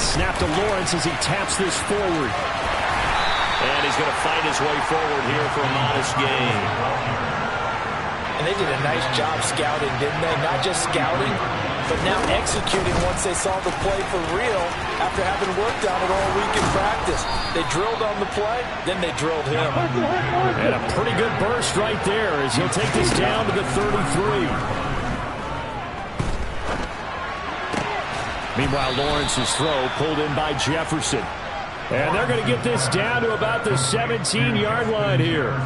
snap to Lawrence as he taps this forward. And he's going to fight his way forward here for a modest gain. And they did a nice job scouting, didn't they? Not just scouting, but now executing once they saw the play for real after having worked on it all week in practice. They drilled on the play, then they drilled him. And a pretty good burst right there as he'll take this down to the 33. Meanwhile, Lawrence's throw pulled in by Jefferson. And they're going to get this down to about the 17-yard line here.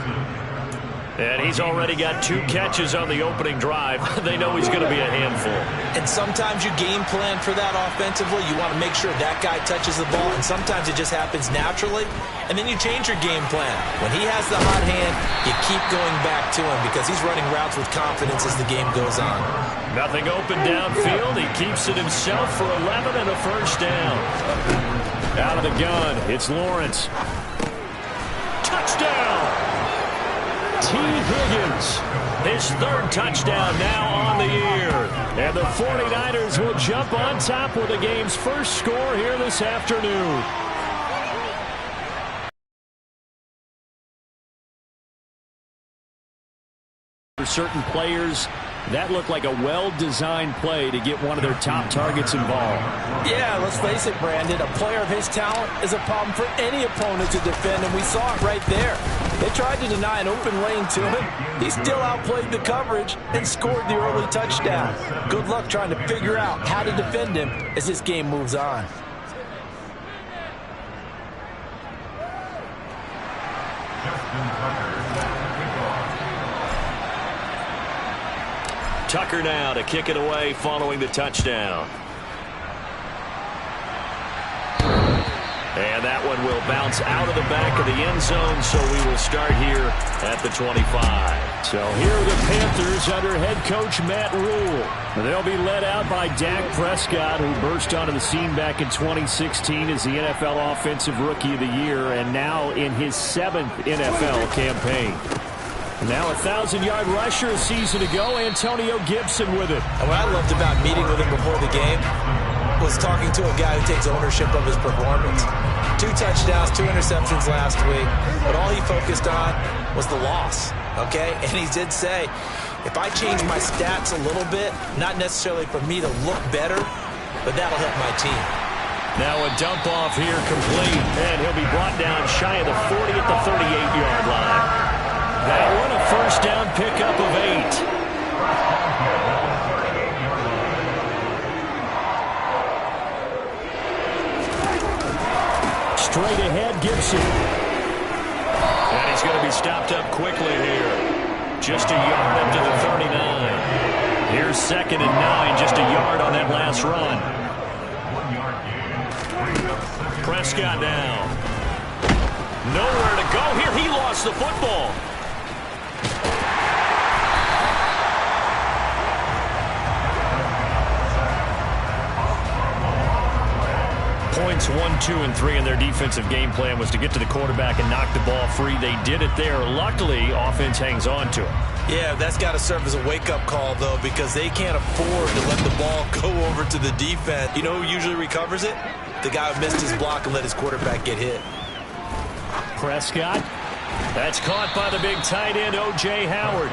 And he's already got 2 catches on the opening drive. They know he's going to be a handful. And sometimes you game plan for that offensively. You want to make sure that guy touches the ball, and sometimes it just happens naturally, and then you change your game plan. When he has the hot hand, you keep going back to him because he's running routes with confidence as the game goes on. Nothing open downfield. He keeps it himself for 11 and a first down. Out of the gun, it's Lawrence. Touchdown! T. Higgins. His 3rd touchdown now on the year. And the 49ers will jump on top with the game's first score here this afternoon. For certain players, that looked like a well-designed play to get one of their top targets involved. Yeah, let's face it, Brandon. A player of his talent is a problem for any opponent to defend, and we saw it right there. They tried to deny an open lane to him. He still outplayed the coverage and scored the early touchdown. Good luck trying to figure out how to defend him as this game moves on. Tucker now to kick it away following the touchdown. And that one will bounce out of the back of the end zone, so we will start here at the 25. So here are the Panthers under head coach Matt Rule. They'll be led out by Dak Prescott, who burst onto the scene back in 2016 as the NFL Offensive Rookie of the Year, and now in his 7th NFL campaign. Now a 1,000-yard rusher a season ago, Antonio Gibson with it. And what I loved about meeting with him before the game was talking to a guy who takes ownership of his performance. 2 touchdowns, 2 interceptions last week, but all he focused on was the loss, okay? And he did say, if I change my stats a little bit, not necessarily for me to look better, but that'll help my team. Now a dump off here complete, and he'll be brought down shy of the 40 at the 38-yard line. That one a first down pickup of 8. Straight ahead, Gibson. And he's going to be stopped up quickly here. Just a yard up to the 39. Here's 2nd and 9, just a yard on that last run. Prescott now. Nowhere to go here. He lost the football. Points 1, 2, and 3 in their defensive game plan was to get to the quarterback and knock the ball free. They did it there. Luckily, offense hangs on to it. Yeah, that's got to serve as a wake-up call, though, because they can't afford to let the ball go over to the defense. You know who usually recovers it? The guy who missed his block and let his quarterback get hit. Prescott. That's caught by the big tight end, O.J. Howard.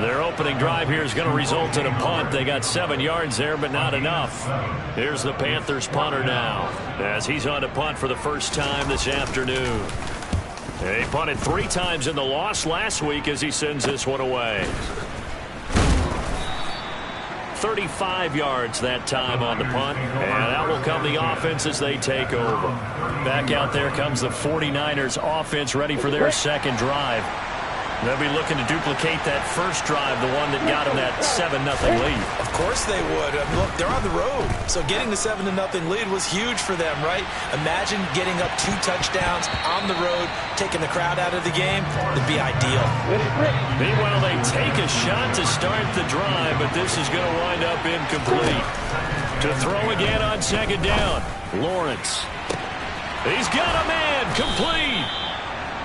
Their opening drive here is going to result in a punt. They got 7 yards there, but not enough. Here's the Panthers punter now, as he's on to punt for the first time this afternoon. He punted 3 times in the loss last week as he sends this one away. 35 yards that time on the punt, and out will come the offense as they take over. Back out there comes the 49ers offense, ready for their second drive. They'll be looking to duplicate that first drive, the one that got them that 7-0 lead. Of course they would. I mean, look, they're on the road, so getting the 7-0 lead was huge for them, right? Imagine getting up 2 touchdowns on the road, taking the crowd out of the game. It'd be ideal. Meanwhile, they take a shot to start the drive, but this is going to wind up incomplete. To throw again on 2nd down, Lawrence. He's got a man, complete.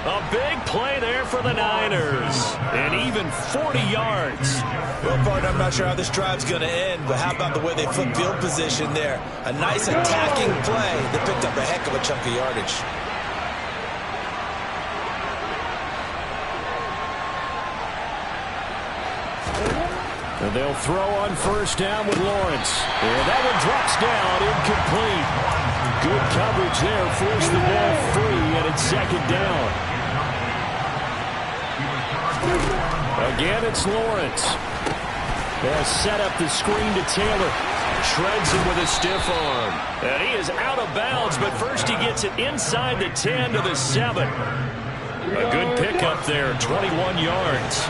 A big play there for the Niners. And even 40 yards. Well, partner, I'm not sure how this drive's going to end, but how about the way they flip field position there? A nice attacking play that picked up a heck of a chunk of yardage. And they'll throw on first down with Lawrence. And that one drops down, incomplete. Good coverage there, forced the ball free, and it's second down. Again, it's Lawrence. They'll set up the screen to Taylor. Shreds him with a stiff arm. And he is out of bounds, but first he gets it inside the 10 to the 7. A good pickup there, 21 yards.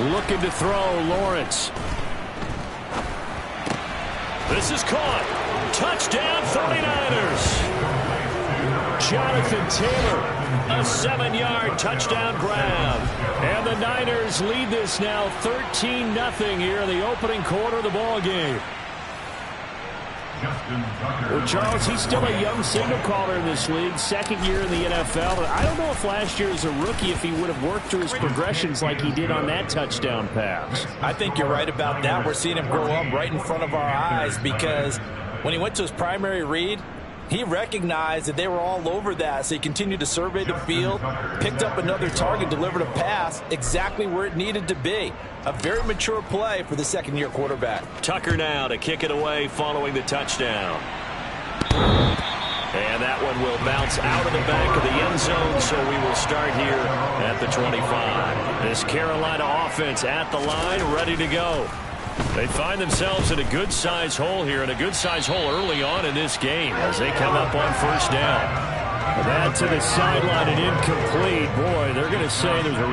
Looking to throw, Lawrence. This is caught. Touchdown, 49ers. Jonathan Taylor. A 7-yard touchdown grab. And the Niners lead this now 13-0 here in the opening quarter of the ball game. Well, Charles, he's still a young signal caller in this league, second year in the NFL. But I don't know if last year as a rookie, if he would have worked through his progressions like he did on that touchdown pass. I think you're right about that. We're seeing him grow up right in front of our eyes because when he went to his primary read, he recognized that they were all over that, so he continued to survey the field, picked up another target, delivered a pass exactly where it needed to be. A very mature play for the second-year quarterback. Tucker now to kick it away following the touchdown. And that one will bounce out of the back of the end zone, so we will start here at the 25. This Carolina offense at the line, ready to go. They find themselves in a good-sized hole here, and a good-sized hole early on in this game as they come up on first down. That to the sideline and incomplete. Boy, they're going to say there's a